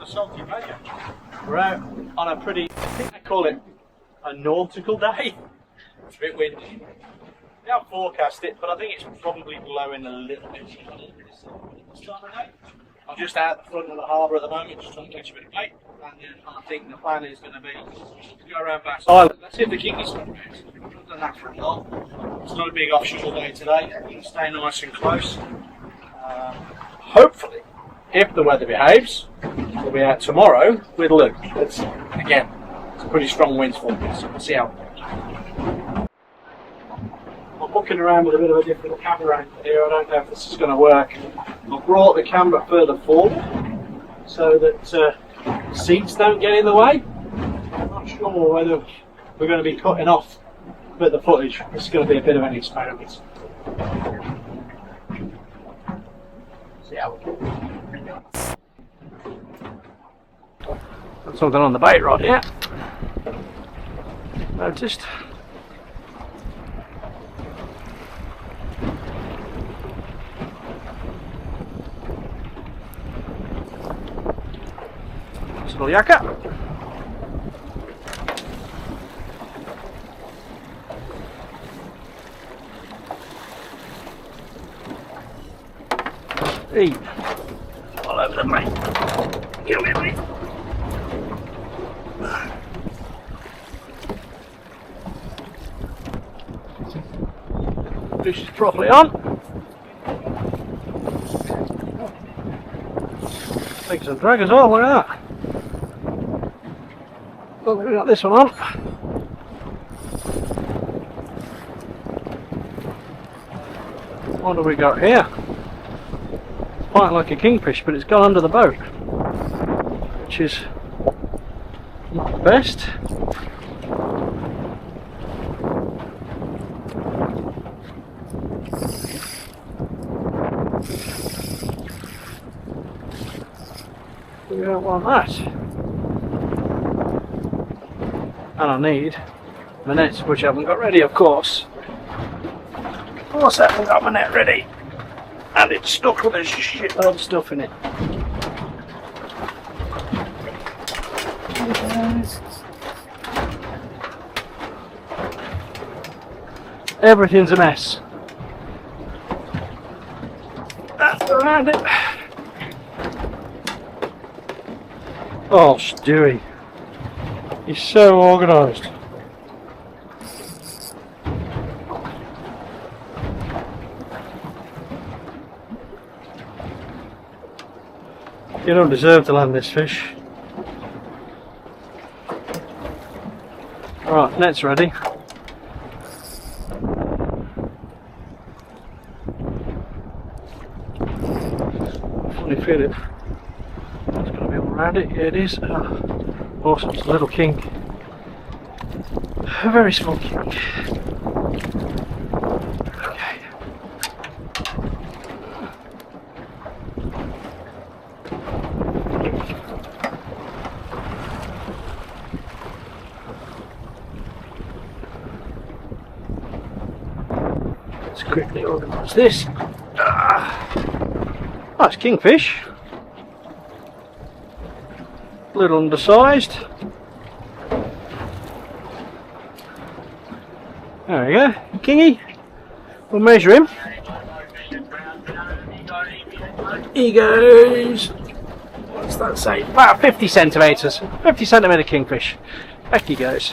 salty bay. We're out on a pretty, I think they call it a nautical day. It's a bit windy. We have forecast it, but I think it's probably blowing a little bit this time of day. I'm just out the front of the harbour at the moment, just trying to catch a bit of bait. And then I think the plan is going to be to go around Bass Island. Let's see if the king is coming out. We've not done that for a while. It's not a big offshore day today. We're going to stay nice and close. Hopefully, if the weather behaves, we'll be out tomorrow with Luke. It's a pretty strong winds for me, so we'll see how it goes. I'm looking around with a bit of a different camera angle here. I don't know if this is going to work. I've brought the camera further forward so that seats don't get in the way. I'm not sure whether we're going to be cutting off a bit of the footage. It's going to be a bit of an experiment. See how we go. Got something on the bait rod here. Noticed. Little yakka. Hey, all over the place. Get with me. Fish is properly on. Take some drag as well, look at that. Look, we got this one on. What have we got here? Quite like a kingfish, but it's gone under the boat, which is not the best. We don't want that. And I need my nets, which I haven't got ready, of course. Of course I haven't got my net ready. And it's stuck with a shitload of stuff in it. Everything's a mess. That's around it. Oh, Stewie. He's so organised. You don't deserve to land this fish. Right, net's ready. Funny feeling. It's going to be all around it. Yeah, it is. Awesome, it's a little king. A very small king. Okay. Let's quickly organise this. Nice kingfish. A little undersized. There we go, kingy. We'll measure him. He goes, what's that say? About 50 centimetres. 50 centimetre kingfish. Back he goes.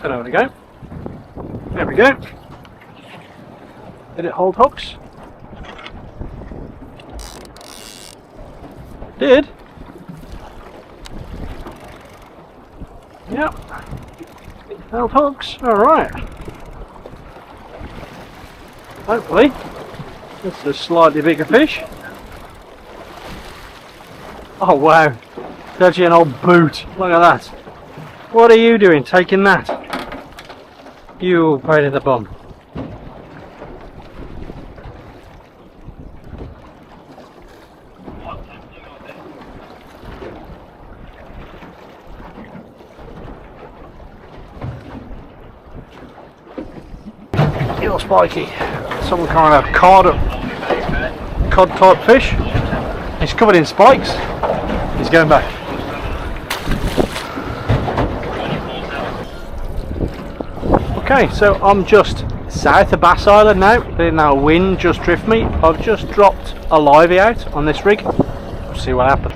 There we go. There we go. Did it hold hooks? Did. Yep. Held hooks. Alright. Hopefully. This is a slightly bigger fish. Oh wow. It's actually an old boot. Look at that. What are you doing taking that? You pain in the bum. little spiky, some kind of cod type fish. He's covered in spikes. He's going back. Okay, so I'm just south of Bass Island now. There's now wind just drift me. I've just dropped a livey out on this rig. We'll see what happens.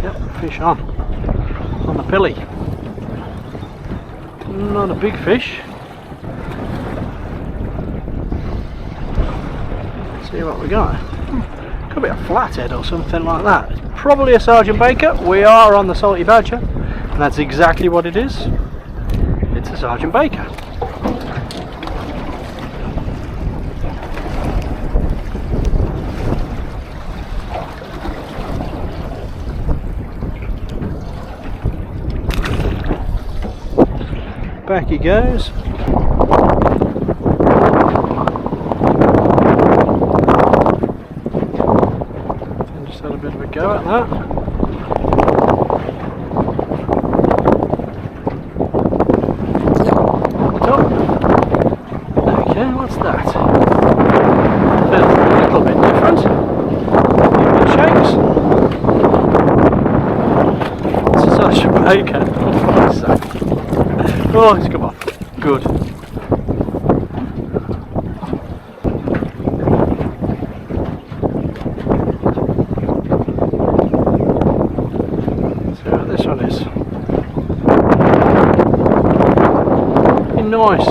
Yep, fish on the pilly. Not a big fish. See what we got. Could be a flathead or something like that. It's probably a Sergeant Baker. We are on the Salty Badger, and that's exactly what it is. It's a Sergeant Baker. Back he goes. Just had a bit of a go at that. Okay, what's that? Feels a little bit different. Give it shakes. It's a Sergeant Baker. Oh, it's come off. Good. See what this one is. Be nice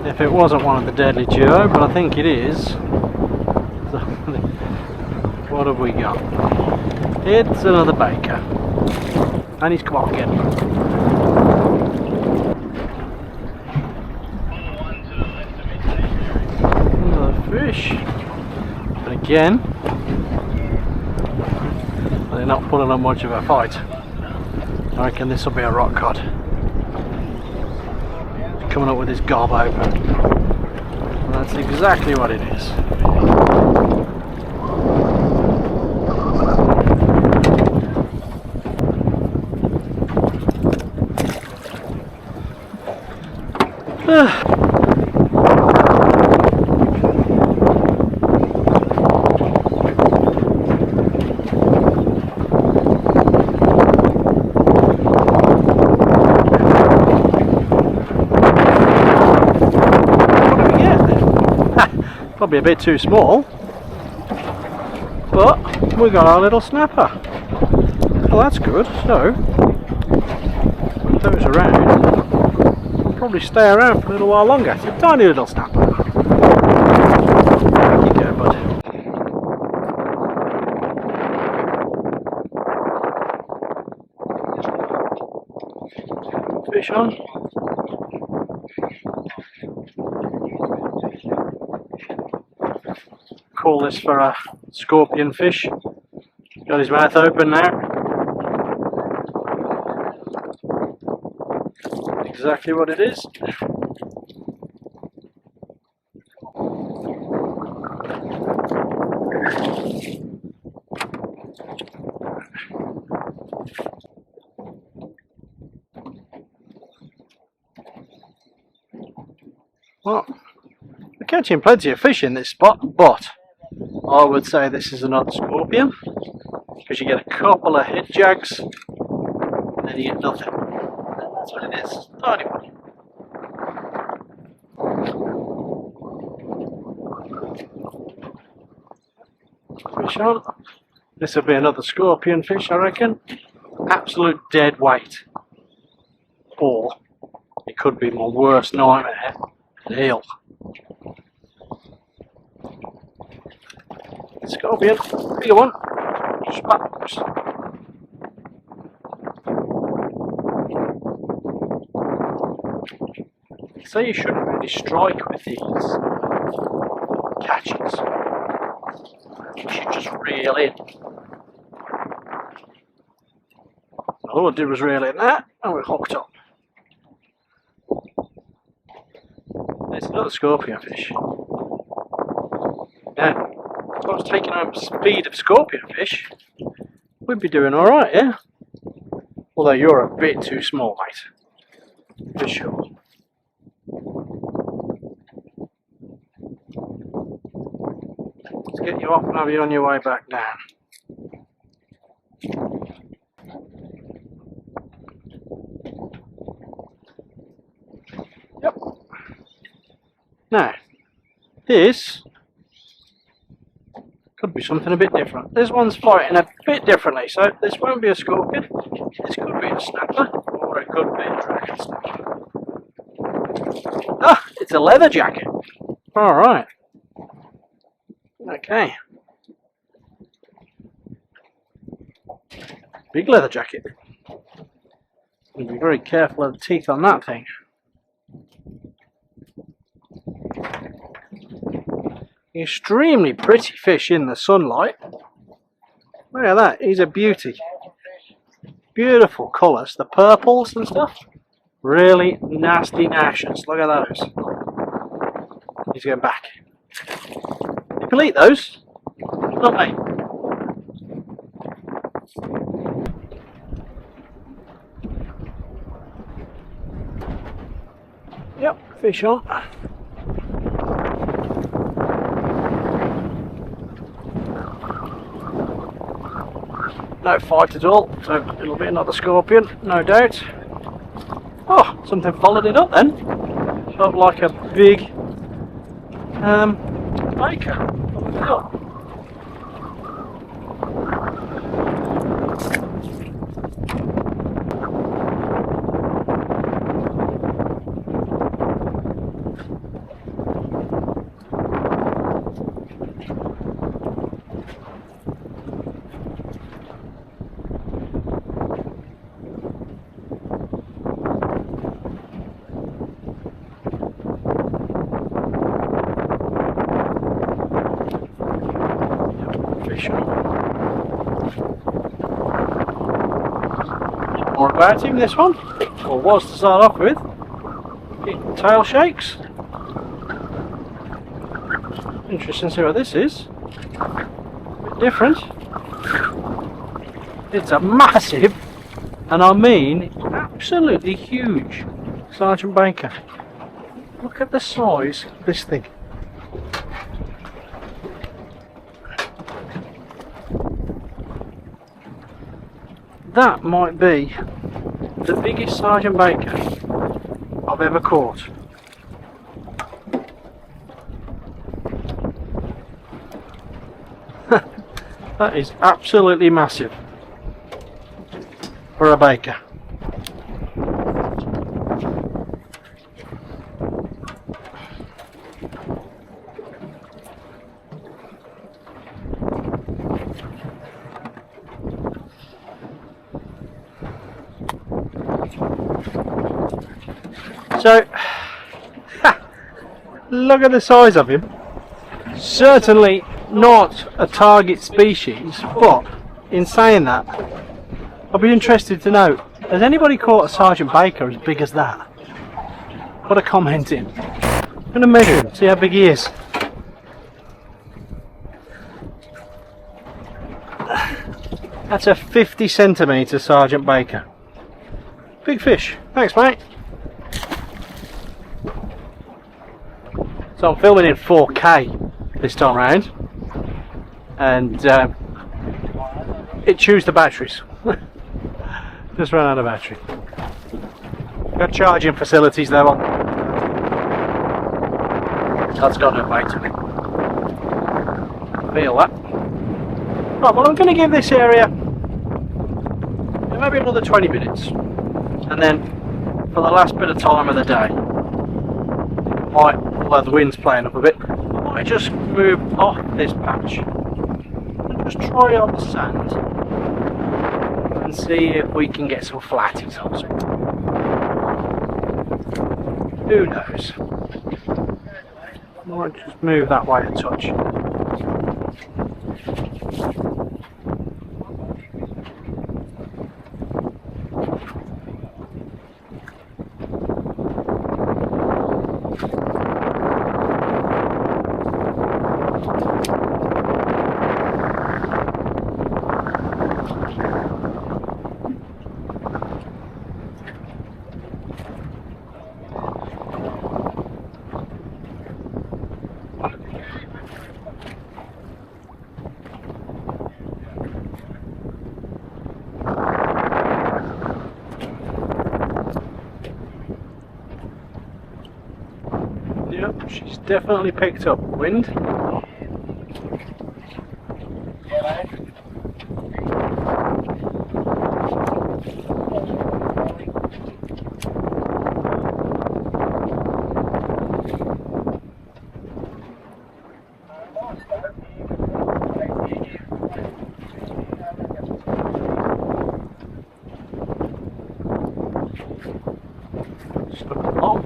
if it wasn't one of the deadly duo, but I think it is. So, what have we got? It's another Baker. And he's come off again. Fish, but again they're not pulling up much of a fight. I reckon this will be a rock cod. He's coming up with his gob open. And that's exactly what it is. Probably a bit too small, but we got our little snapper. Well, that's good. So if those around, we'll probably stay around for a little while longer. It's a tiny little snapper. There you go, bud. Fish on. Call this for a scorpion fish. Got his mouth open now. Exactly what it is. Well, we're catching plenty of fish in this spot, but I would say this is another scorpion, because you get a couple of head jags and then you get nothing. And that's what it is, tiny one. Fish on. This will be another scorpion fish, I reckon. Absolute dead weight. Or it could be my worst nightmare, an eel. Scorpion, bigger one. Sparks. So you shouldn't really strike with these catches. You should just reel in. All I did was reel in that, and we're hooked up. There's another scorpion fish. Now, if I was taking home speed of scorpion fish, we'd be doing alright, yeah? Although you're a bit too small, mate. For sure. Let's get you off and have you on your way back down. Yep. Now, this could be something a bit different. This one's fighting a bit differently, so this won't be a scorpion. This could be a snapper, or it could be a dragon snapper. Ah, it's a leather jacket. Alright. Okay. Big leather jacket. You'll be very careful of the teeth on that thing. Extremely pretty fish in the sunlight. Look at that, he's a beauty. Beautiful colours, the purples and stuff. Really nasty gnashes, look at those. He's going back. You can eat those, not me. Yep, fish on. No fight at all, so it'll be another scorpion, no doubt. Oh, something followed it up then. Felt like a big baker. Followed it up. More about him, this one, or was to start off with. Tail shakes. Interesting to see what this is. A bit different. It's a massive, and I mean absolutely huge, Sergeant Baker. Look at the size of this thing. That might be the biggest Sergeant Baker I've ever caught. That is absolutely massive for a baker. So, look at the size of him. Certainly not a target species, but in saying that, I'd be interested to know, has anybody caught a Sergeant Baker as big as that? Put a comment in. I'm going to measure him, see how big he is. That's a 50 centimetre Sergeant Baker. Big fish. Thanks, mate. So I'm filming in 4K this time round, and it chews the batteries. Just ran out of battery. Got charging facilities though on. That's got no battery. Feel that. Right, well I'm going to give this area maybe another 20 minutes, and then for the last bit of time of the day, although the wind's playing up a bit, I might just move off this patch and just try on the sand and see if we can get some flatties on some. Who knows? I might just move that way a touch. definitely picked up wind. Just look along.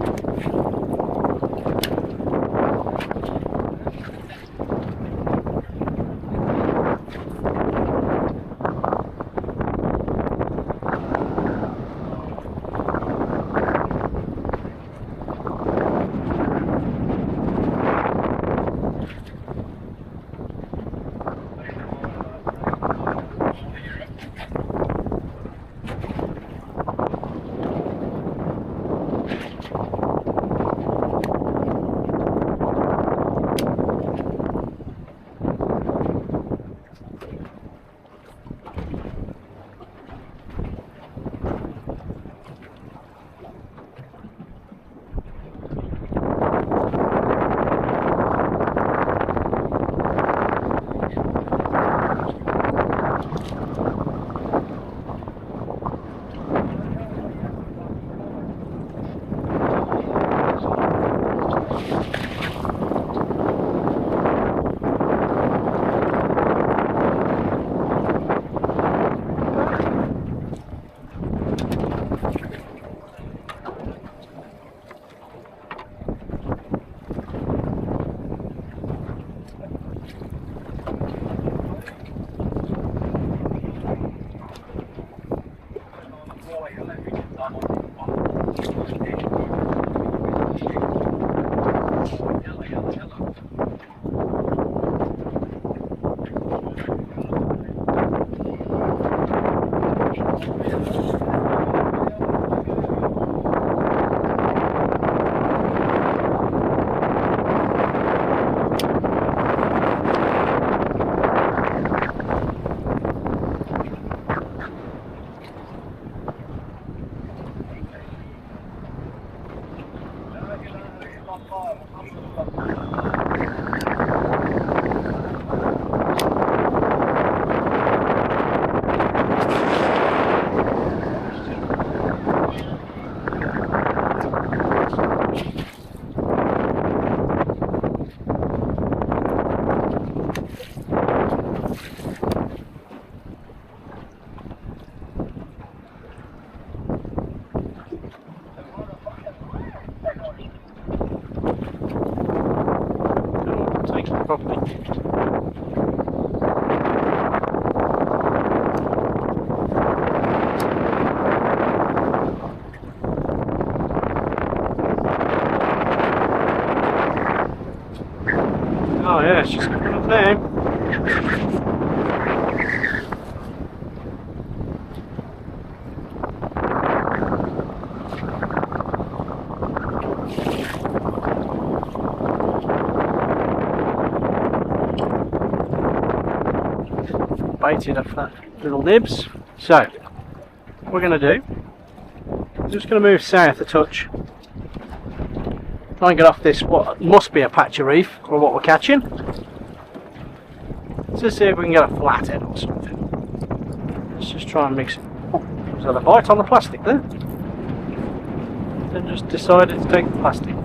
Properly. Oh yeah, it's just coming up there. Baited off that little nibs. So, what we're going to do, I'm just going to move south a touch. Try and get off this, what must be a patch of reef, or what we're catching. Let's see if we can get a flathead or something. Let's just try and mix it. Oh, was that a bite on the plastic there? Then just decided to take the plastic.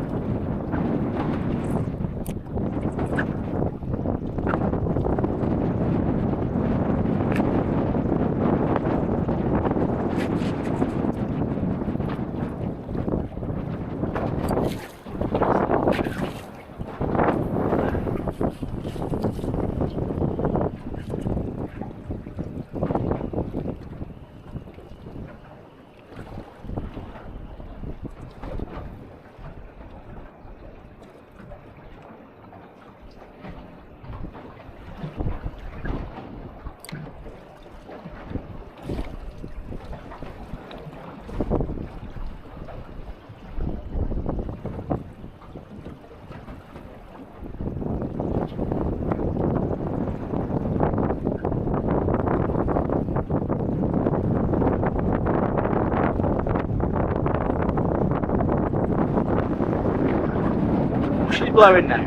blowing now.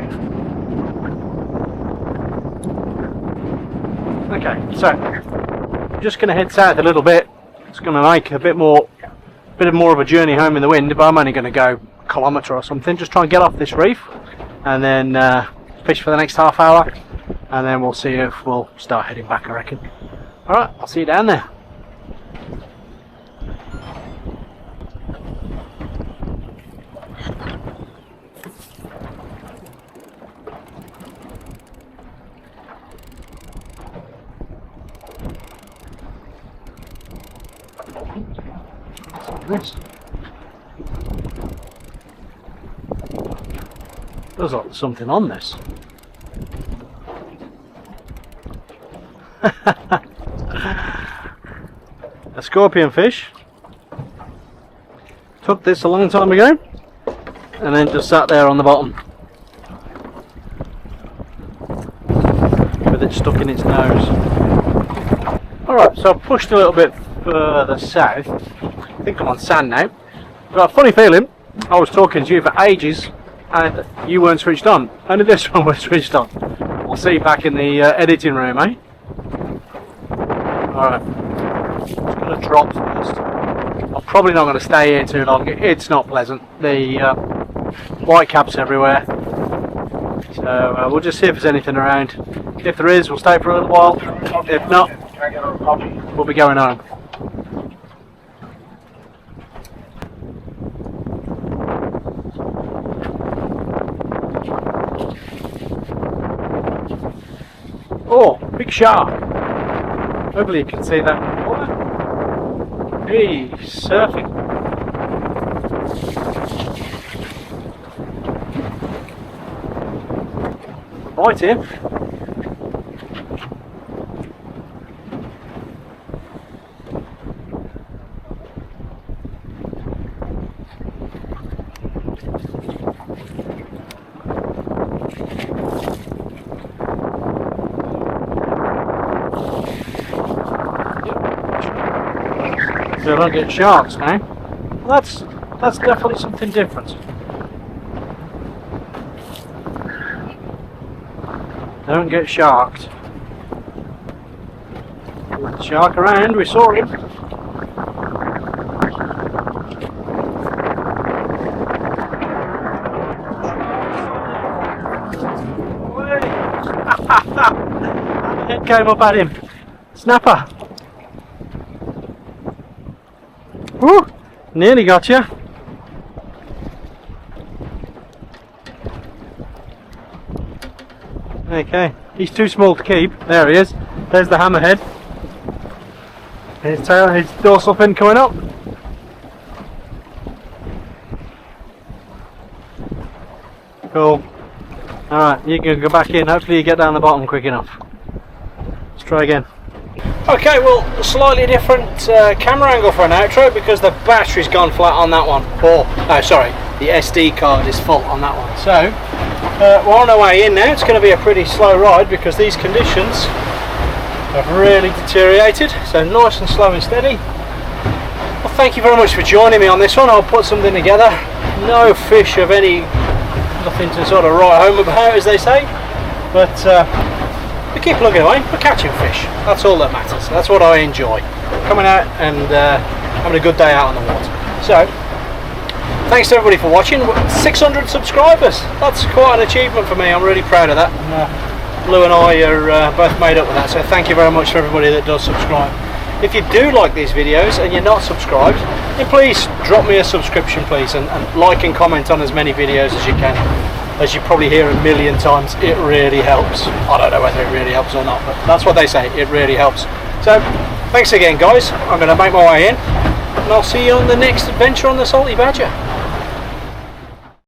Okay, so I'm just going to head south a little bit. It's going to make a bit more of a journey home in the wind, but I'm only going to go a kilometre or something. Just try and get off this reef, and then fish for the next half hour, and then we'll see if we'll start heading back, I reckon. Alright, I'll see you down there. This there's like something on this. A scorpion fish. Took this a long time ago and then just sat there on the bottom with it stuck in its nose. Alright, so I've pushed a little bit further south. I think I'm on sand now. I've got a funny feeling I was talking to you for ages and you weren't switched on. Only this one was switched on. We'll see you back in the editing room, eh? Alright. Just going to drop first. I'm probably not going to stay here too long. It's not pleasant. The white caps everywhere. So we'll just see if there's anything around. If there is, we'll stay for a little while. If not, we'll be going home. Oh, big shark. Hopefully you can see that in the water. Hey, surfing. Bite him. So I don't get sharks now. Well, that's definitely something different. Don't get sharked. Shark around, we saw him. Head came up at him. Snapper. Woo! Nearly got you. Okay, he's too small to keep. There he is. There's the hammerhead. His tail, his dorsal fin coming up. Cool. Alright, you can go back in. Hopefully you get down the bottom quick enough. Let's try again. Okay, well, a slightly different camera angle for an outro because the battery's gone flat on that one. No, sorry, the SD card is full on that one. So, we're on our way in now. It's going to be a pretty slow ride because these conditions have really deteriorated. So nice and slow and steady. Well, thank you very much for joining me on this one. I'll put something together. No fish of any, nothing to sort of write home about, as they say. But we keep plugging away, we're catching fish. That's all that matters. That's what I enjoy. Coming out and having a good day out on the water. So, thanks to everybody for watching. 600 subscribers. That's quite an achievement for me. I'm really proud of that. And, Lou and I are both made up with that. So thank you very much for everybody that does subscribe. If you do like these videos and you're not subscribed, then please drop me a subscription, please, and like and comment on as many videos as you can. As you probably hear a million times, it really helps. I don't know whether it really helps or not, but that's what they say, it really helps. So, thanks again guys, I'm going to make my way in, and I'll see you on the next adventure on the Salty Badger.